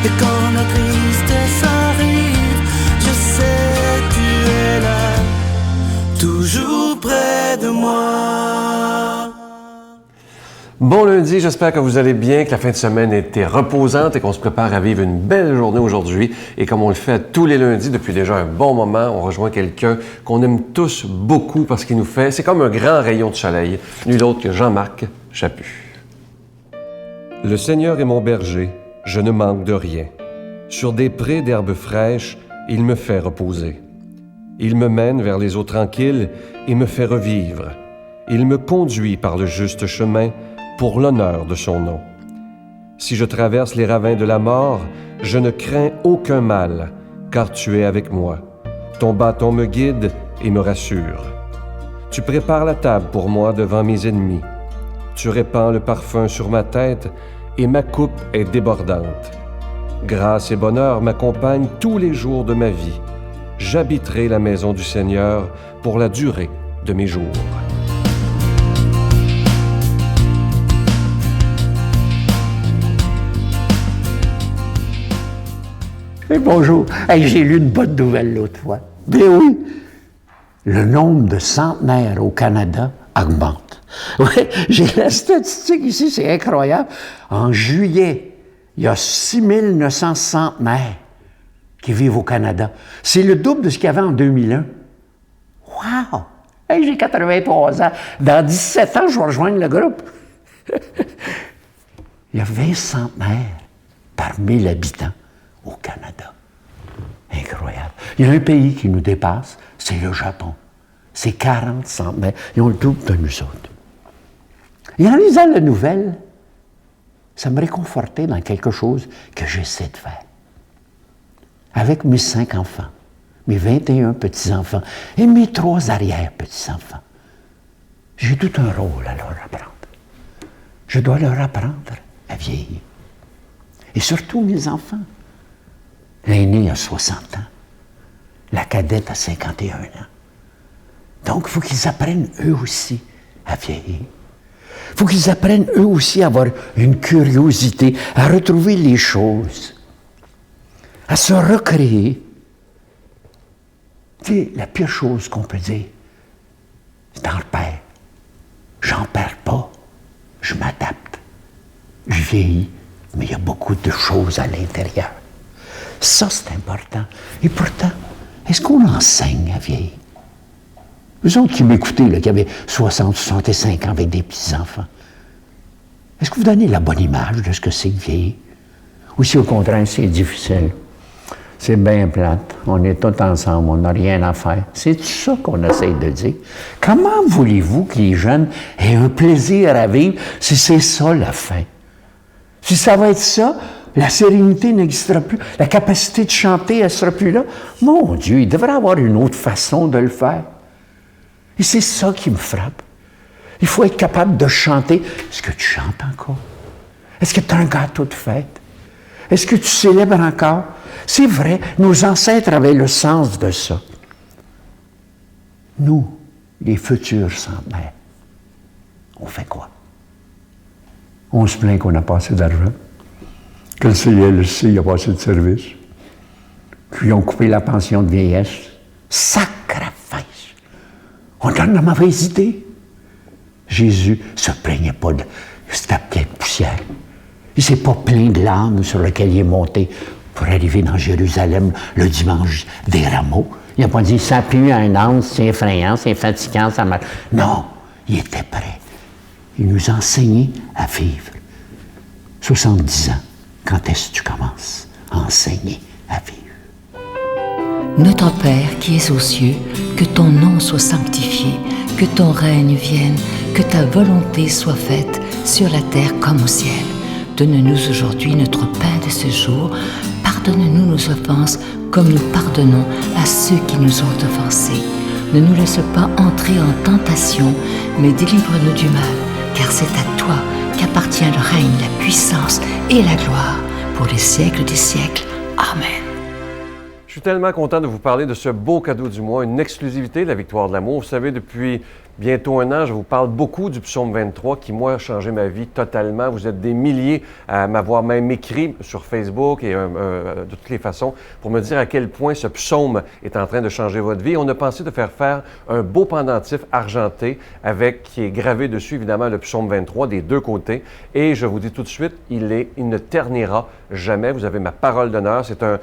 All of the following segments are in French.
Et quand la tristesse arrive, je sais tu es là, toujours près de moi. Bon lundi, j'espère que vous allez bien, que la fin de semaine était reposante et qu'on se prépare à vivre une belle journée aujourd'hui. Et comme on le fait tous les lundis depuis déjà un bon moment, on rejoint quelqu'un qu'on aime tous beaucoup parce qu'il nous fait, c'est comme un grand rayon de soleil, nul autre que Jean-Marc Chaput. Le Seigneur est mon berger, je ne manque de rien. Sur des prés d'herbes fraîches, il me fait reposer. Il me mène vers les eaux tranquilles et me fait revivre. Il me conduit par le juste chemin pour l'honneur de son nom. Si je traverse les ravins de la mort, je ne crains aucun mal, car tu es avec moi. Ton bâton me guide et me rassure. Tu prépares la table pour moi devant mes ennemis. Tu répands le parfum sur ma tête et ma coupe est débordante. Grâce et bonheur m'accompagnent tous les jours de ma vie. J'habiterai la maison du Seigneur pour la durée de mes jours. Hey, bonjour. Hey, j'ai lu une bonne nouvelle l'autre fois. Ben oui, le nombre de centenaires au Canada augmente. Oui, j'ai la statistique ici, c'est incroyable. En juillet, il y a 6900 centenaires qui vivent au Canada. C'est le double de ce qu'il y avait en 2001. Wow! Hey, j'ai 83 ans. Dans 17 ans, je vais rejoindre le groupe. Il y a 20 centenaires par 1000 habitants au Canada. Incroyable. Il y a un pays qui nous dépasse, c'est le Japon. C'est 40 centenaires. Ils ont le double de nous autres. Et en lisant la nouvelle, ça me réconfortait dans quelque chose que j'essaie de faire. Avec mes 5 enfants, mes 21 petits-enfants et mes 3 arrière-petits-enfants, j'ai tout un rôle à leur apprendre. Je dois leur apprendre à vieillir. Et surtout mes enfants. L'aîné a 60 ans. La cadette a 51 ans. Donc, il faut qu'ils apprennent eux aussi à vieillir. Il faut qu'ils apprennent eux aussi à avoir une curiosité, à retrouver les choses, à se recréer. Tu sais, la pire chose qu'on peut dire, c'est t'en repères. J'en perds pas. Je m'adapte. Je vieillis, mais il y a beaucoup de choses à l'intérieur. Ça, c'est important. Et pourtant, est-ce qu'on enseigne à vieillir? Vous autres qui m'écoutez, là, qui avez 60, 65 ans avec des petits-enfants, est-ce que vous donnez la bonne image de ce que c'est que vieillir? Ou si au contraire, c'est difficile? C'est bien plate. On est tous ensemble, on n'a rien à faire. C'est ça qu'on essaye de dire. Comment voulez-vous que les jeunes aient un plaisir à vivre si c'est ça la fin? Si ça va être ça, la sérénité n'existera plus. La capacité de chanter, elle ne sera plus là. Mon Dieu, il devrait y avoir une autre façon de le faire. Et c'est ça qui me frappe. Il faut être capable de chanter. Est-ce que tu chantes encore? Est-ce que tu as un gâteau de fête? Est-ce que tu célèbres encore? C'est vrai, nos ancêtres avaient le sens de ça. Nous, les futurs centenaires, on fait quoi? On se plaint qu'on n'a pas assez d'argent, que le CILC n'a pas assez de services, qu'ils ont coupé la pension de vieillesse. Sacrifice! On donne la mauvaise idée. Jésus ne se plaignait pas de cette pleine poussière. Il ne s'est pas plaint de l'âne sur lequel il est monté pour arriver dans Jérusalem le dimanche des rameaux. Il n'a pas dit « ça pue un âne, c'est effrayant, c'est fatigant, ça marche ». Non, il était prêt. Il nous a enseigné à vivre. 70 ans, quand est-ce que tu commences à enseigner à vivre? Notre Père qui es aux cieux, que ton nom soit sanctifié, que ton règne vienne, que ta volonté soit faite sur la terre comme au ciel. Donne-nous aujourd'hui notre pain de ce jour. Pardonne-nous nos offenses comme nous pardonnons à ceux qui nous ont offensés. Ne nous laisse pas entrer en tentation, mais délivre-nous du mal, car c'est à toi qu'appartient le règne, la puissance et la gloire pour les siècles des siècles. Amen. Je suis tellement content de vous parler de ce beau cadeau du mois, une exclusivité de la Victoire de l'amour. Vous savez, depuis bientôt 1 an, je vous parle beaucoup du psaume 23 qui, moi, a changé ma vie totalement. Vous êtes des milliers à m'avoir même écrit sur Facebook et de toutes les façons pour me dire à quel point ce psaume est en train de changer votre vie. On a pensé de faire un beau pendentif argenté qui est gravé dessus, évidemment, le psaume 23 des deux côtés. Et je vous dis tout de suite, il ne ternira jamais. Vous avez ma parole d'honneur. C'est un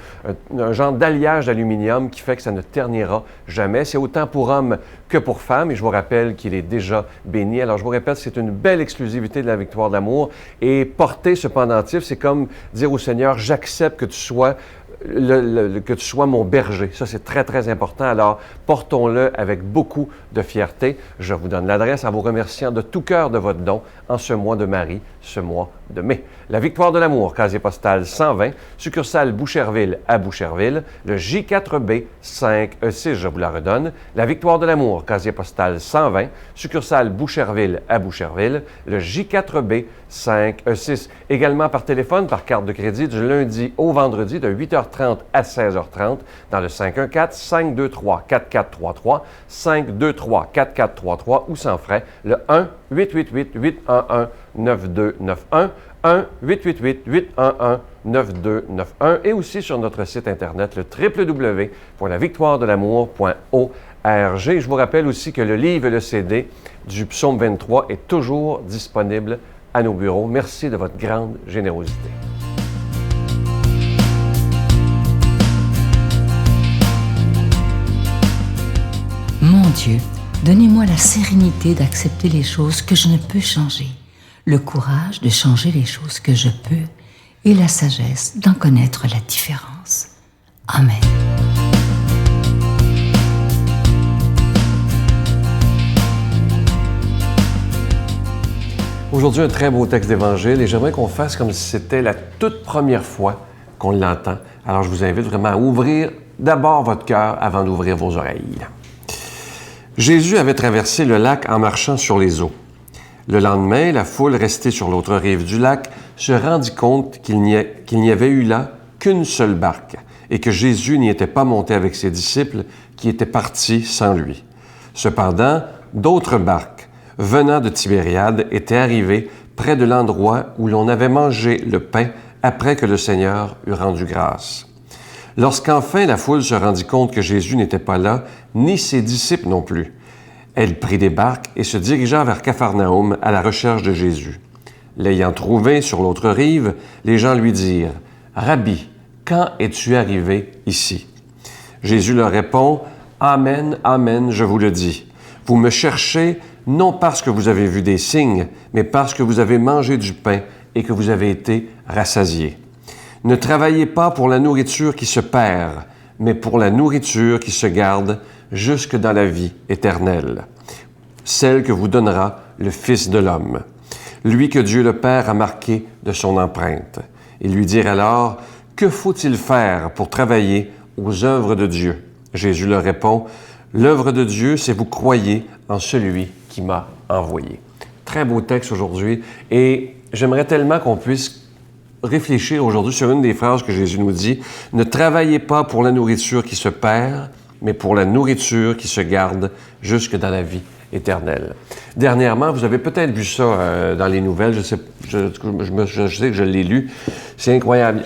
genre d'alliage d'aluminium qui fait que ça ne ternira jamais. C'est autant pour hommes que pour femmes. Et je vous rappelle qu'il est déjà béni. Alors, je vous répète, c'est une belle exclusivité de la victoire de l'amour. Et porter ce pendentif, c'est comme dire au Seigneur, j'accepte que tu sois que tu sois mon berger. Ça, c'est très, très important. Alors, portons-le avec beaucoup de fierté. Je vous donne l'adresse en vous remerciant de tout cœur de votre don en ce mois de Marie, ce mois de mai. La Victoire de l'amour, casier postal 120, succursale Boucherville à Boucherville, le J4B 5E6, je vous la redonne. La Victoire de l'amour, casier postal 120, succursale Boucherville à Boucherville, le J4B 5E6. Également par téléphone, par carte de crédit, du lundi au vendredi de 8h30 à 16h30 dans le 514-523-4433, 523-4433 ou sans frais, le 1-888-811-9291, 1-888-811-9291 et aussi sur notre site Internet, le www.lavictoiredelamour.org. Je vous rappelle aussi que le livre et le CD du psaume 23 est toujours disponible à nos bureaux. Merci de votre grande générosité. Mon Dieu, donnez-moi la sérénité d'accepter les choses que je ne peux changer, le courage de changer les choses que je peux et la sagesse d'en connaître la différence. Amen. Aujourd'hui, un très beau texte d'Évangile et j'aimerais qu'on fasse comme si c'était la toute première fois qu'on l'entend. Alors, je vous invite vraiment à ouvrir d'abord votre cœur avant d'ouvrir vos oreilles. Jésus avait traversé le lac en marchant sur les eaux. Le lendemain, la foule restée sur l'autre rive du lac se rendit compte qu'il n'y avait eu là qu'une seule barque et que Jésus n'y était pas monté avec ses disciples qui étaient partis sans lui. Cependant, d'autres barques, venant de Tibériade, étaient arrivées près de l'endroit où l'on avait mangé le pain après que le Seigneur eut rendu grâce. Lorsqu'enfin la foule se rendit compte que Jésus n'était pas là, ni ses disciples non plus, elle prit des barques et se dirigea vers Capharnaüm à la recherche de Jésus. L'ayant trouvé sur l'autre rive, les gens lui dirent « Rabbi, quand es-tu arrivé ici? » Jésus leur répond « Amen, amen, je vous le dis. Vous me cherchez non parce que vous avez vu des signes, mais parce que vous avez mangé du pain et que vous avez été rassasiés. Ne travaillez pas pour la nourriture qui se perd, mais pour la nourriture qui se garde jusque dans la vie éternelle, celle que vous donnera le Fils de l'homme, lui que Dieu le Père a marqué de son empreinte. » Ils lui dirent alors, « Que faut-il faire pour travailler aux œuvres de Dieu? » Jésus leur répond, « L'œuvre de Dieu, c'est vous croyez en celui qui m'a envoyé. » Très beau texte aujourd'hui et j'aimerais tellement qu'on puisse réfléchir aujourd'hui sur une des phrases que Jésus nous dit. « Ne travaillez pas pour la nourriture qui se perd, mais pour la nourriture qui se garde jusque dans la vie éternelle. » Dernièrement, vous avez peut-être vu ça dans les nouvelles, je sais que je l'ai lu. C'est incroyable.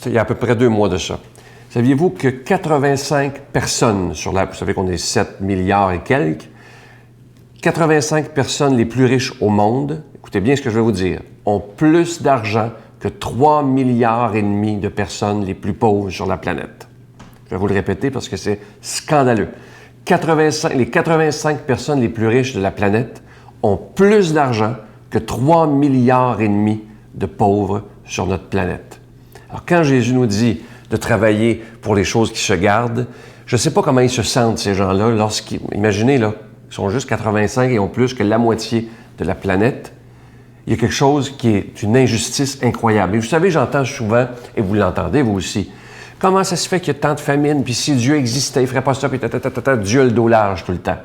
Il y a à peu près 2 mois de ça. Saviez-vous que 85 personnes vous savez qu'on est 7 milliards et quelques, 85 personnes les plus riches au monde, écoutez bien ce que je vais vous dire, ont plus d'argent que 3,5 milliards de personnes les plus pauvres sur la planète. Je vais vous le répéter parce que c'est scandaleux. Les 85 personnes les plus riches de la planète ont plus d'argent que 3,5 milliards de pauvres sur notre planète. Alors, quand Jésus nous dit de travailler pour les choses qui se gardent, je ne sais pas comment ils se sentent, ces gens-là, imaginez, là, ils sont juste 85 et ont plus que la moitié de la planète. Il y a quelque chose qui est une injustice incroyable. Et vous savez, j'entends souvent, et vous l'entendez vous aussi, comment ça se fait qu'il y a tant de famine, puis si Dieu existait, il ne ferait pas ça, puis Dieu a le dos large tout le temps.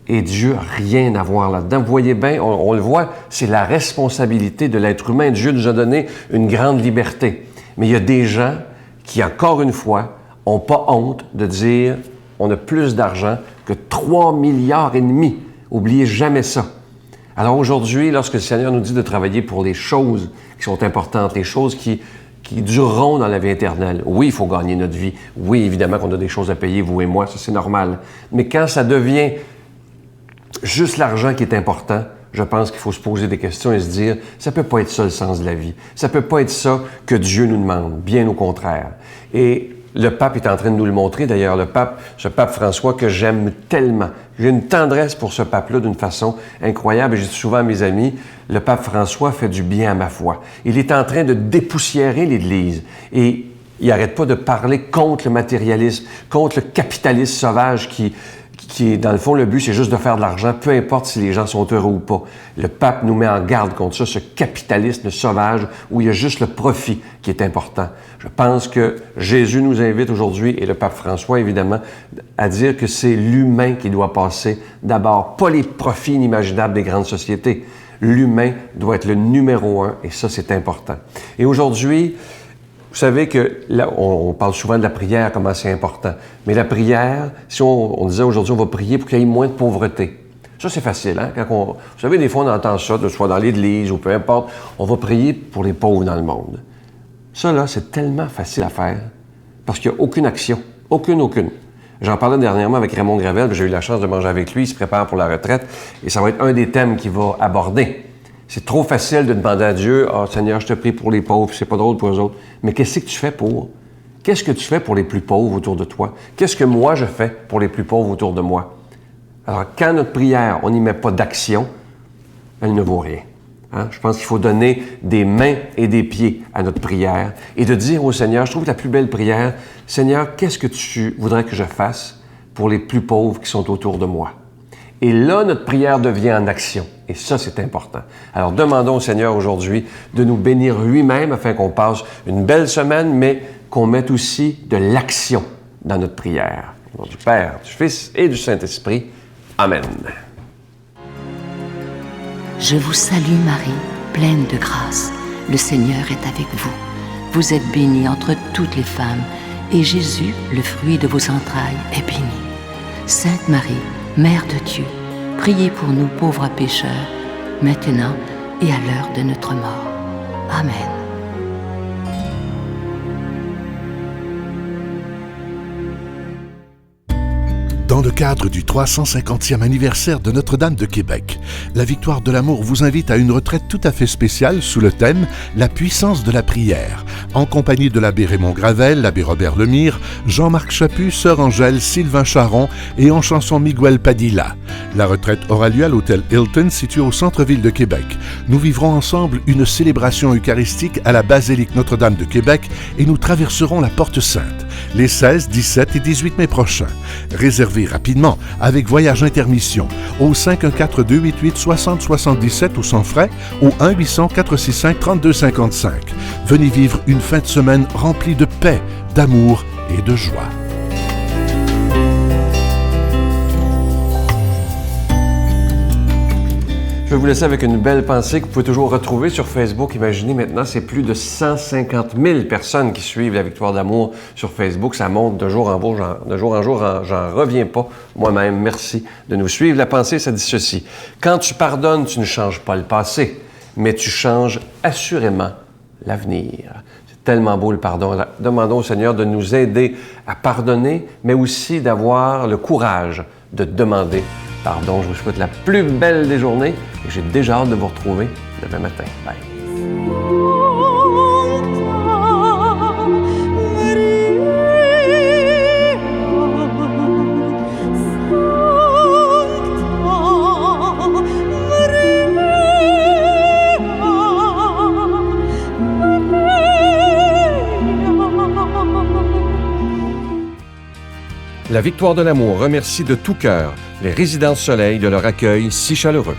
Et Dieu n'a rien à voir là-dedans. Vous voyez bien, on le voit, c'est la responsabilité de l'être humain. Dieu nous a donné une grande liberté. Mais il y a des gens qui, encore une fois, n'ont pas honte de dire on a plus d'argent que 3,5 milliards Oubliez jamais ça. Alors aujourd'hui, lorsque le Seigneur nous dit de travailler pour les choses qui sont importantes, les choses qui dureront dans la vie éternelle. Oui, il faut gagner notre vie. Oui, évidemment qu'on a des choses à payer, vous et moi, ça c'est normal. Mais quand ça devient juste l'argent qui est important, je pense qu'il faut se poser des questions et se dire, ça peut pas être ça le sens de la vie. Ça peut pas être ça que Dieu nous demande, bien au contraire. Et le pape est en train de nous le montrer. D'ailleurs, ce pape François que j'aime tellement. J'ai une tendresse pour ce pape-là d'une façon incroyable. Et je dis souvent à mes amis, le pape François fait du bien à ma foi. Il est en train de dépoussiérer l'Église. Et il n'arrête pas de parler contre le matérialisme, contre le capitalisme sauvage qui est, dans le fond, le but, c'est juste de faire de l'argent, peu importe si les gens sont heureux ou pas. Le pape nous met en garde contre ça, ce capitalisme sauvage où il y a juste le profit qui est important. Je pense que Jésus nous invite aujourd'hui, et le pape François, évidemment, à dire que c'est l'humain qui doit passer d'abord, pas les profits inimaginables des grandes sociétés. L'humain doit être le numéro 1, et ça, c'est important. Et aujourd'hui, vous savez que là, on parle souvent de la prière, comment c'est important. Mais la prière, si on disait aujourd'hui, on va prier pour qu'il y ait moins de pauvreté. Ça, c'est facile, hein? Vous savez, des fois, on entend ça, soit dans l'église ou peu importe. On va prier pour les pauvres dans le monde. Ça, là, c'est tellement facile à faire parce qu'il n'y a aucune action. Aucune. J'en parlais dernièrement avec Raymond Gravel, j'ai eu la chance de manger avec lui, il se prépare pour la retraite, et ça va être un des thèmes qu'il va aborder. C'est trop facile de demander à Dieu, « Ah, Seigneur, je te prie pour les pauvres, c'est pas drôle pour eux autres. » Mais qu'est-ce que tu fais pour? Qu'est-ce que tu fais pour les plus pauvres autour de toi? Qu'est-ce que moi je fais pour les plus pauvres autour de moi? Alors, quand notre prière, on n'y met pas d'action, elle ne vaut rien. Hein? Je pense qu'il faut donner des mains et des pieds à notre prière et de dire au Seigneur, je trouve la plus belle prière, « Seigneur, qu'est-ce que tu voudrais que je fasse pour les plus pauvres qui sont autour de moi? » Et là, notre prière devient en action. Et ça, c'est important. Alors, demandons au Seigneur aujourd'hui de nous bénir lui-même afin qu'on passe une belle semaine, mais qu'on mette aussi de l'action dans notre prière. Au nom du Père, du Fils et du Saint-Esprit. Amen. Je vous salue Marie, pleine de grâce. Le Seigneur est avec vous. Vous êtes bénie entre toutes les femmes, et Jésus, le fruit de vos entrailles, est béni. Sainte Marie, Mère de Dieu, priez pour nous pauvres pécheurs, maintenant et à l'heure de notre mort. Amen. Dans le cadre du 350e anniversaire de Notre-Dame de Québec, la Victoire de l'Amour vous invite à une retraite tout à fait spéciale sous le thème « La puissance de la prière », en compagnie de l'abbé Raymond Gravel, l'abbé Robert Lemire, Jean-Marc Chaput, Sœur Angèle, Sylvain Charon et en chanson Miguel Padilla. La retraite aura lieu à l'hôtel Hilton, situé au centre-ville de Québec. Nous vivrons ensemble une célébration eucharistique à la basilique Notre-Dame de Québec et nous traverserons la Porte Sainte les 16, 17 et 18 mai prochains. Réservez rapidement avec Voyage Intermission au 514-288-6077 ou sans frais au 1-800-465-3255. Venez vivre une fin de semaine remplie de paix, d'amour et de joie. Je vais vous laisser avec une belle pensée que vous pouvez toujours retrouver sur Facebook. Imaginez maintenant, c'est plus de 150 000 personnes qui suivent la Victoire d'amour sur Facebook. Ça monte de jour en jour, j'en reviens pas moi-même. Merci de nous suivre. La pensée, ça dit ceci. Quand tu pardonnes, tu ne changes pas le passé, mais tu changes assurément l'avenir. C'est tellement beau le pardon. Demandons au Seigneur de nous aider à pardonner, mais aussi d'avoir le courage de demander pardon. Je vous souhaite la plus belle des journées et j'ai déjà hâte de vous retrouver demain matin. Bye. La Victoire de l'Amour remercie de tout cœur les Résidences Soleil de leur accueil si chaleureux.